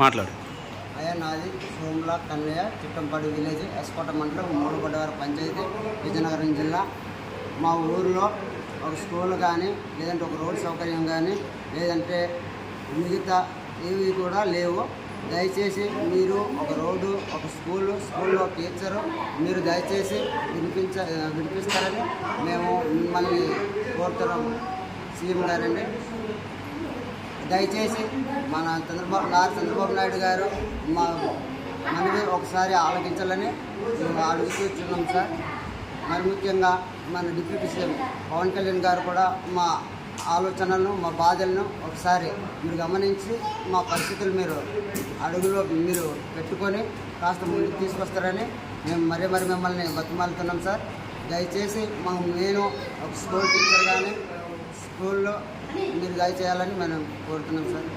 మాట్లాడు. అయ్యా నాది సోముల కన్నయ్య, చిట్టంపాడు విలేజ్, ఎస్కోట మండలం, మూడుగొడవారి పంచాయతీ, విజయనగరం జిల్లా. మా ఊరిలో ఒక స్కూల్ కానీ, లేదంటే ఒక రోడ్ సౌకర్యం కానీ, లేదంటే మిగతా ఏవి కూడా లేవు. దయచేసి మీరు ఒక రోడ్డు, ఒక స్కూల్లో టీచరు మీరు దయచేసి వినిపిస్తారని మేము మిమ్మల్ని కోరుతున్నాము. సీఎం గారండి, దయచేసి మన చంద్రబాబు నాయుడు గారు మనవి ఒకసారి ఆలోచించాలని మేము అడుగుతున్నాం సార్. మరి ముఖ్యంగా మన డిప్యూటీ సీఎం పవన్ కళ్యాణ్ గారు కూడా మా ఆలోచనలను, మా బాధలను ఒకసారి మీరు గమనించి మా పరిస్థితులు మీరు అడుగులో మీరు పెట్టుకొని కాస్త ముందుకు తీసుకొస్తారని మేము మరీ మిమ్మల్ని బతిమాలుతున్నాం సార్. దయచేసి నేను ఒక స్కూల్ టీచర్ కానీ స్కూల్లో మీరు దయచేయాలని మనం కోరుతున్నాం సార్.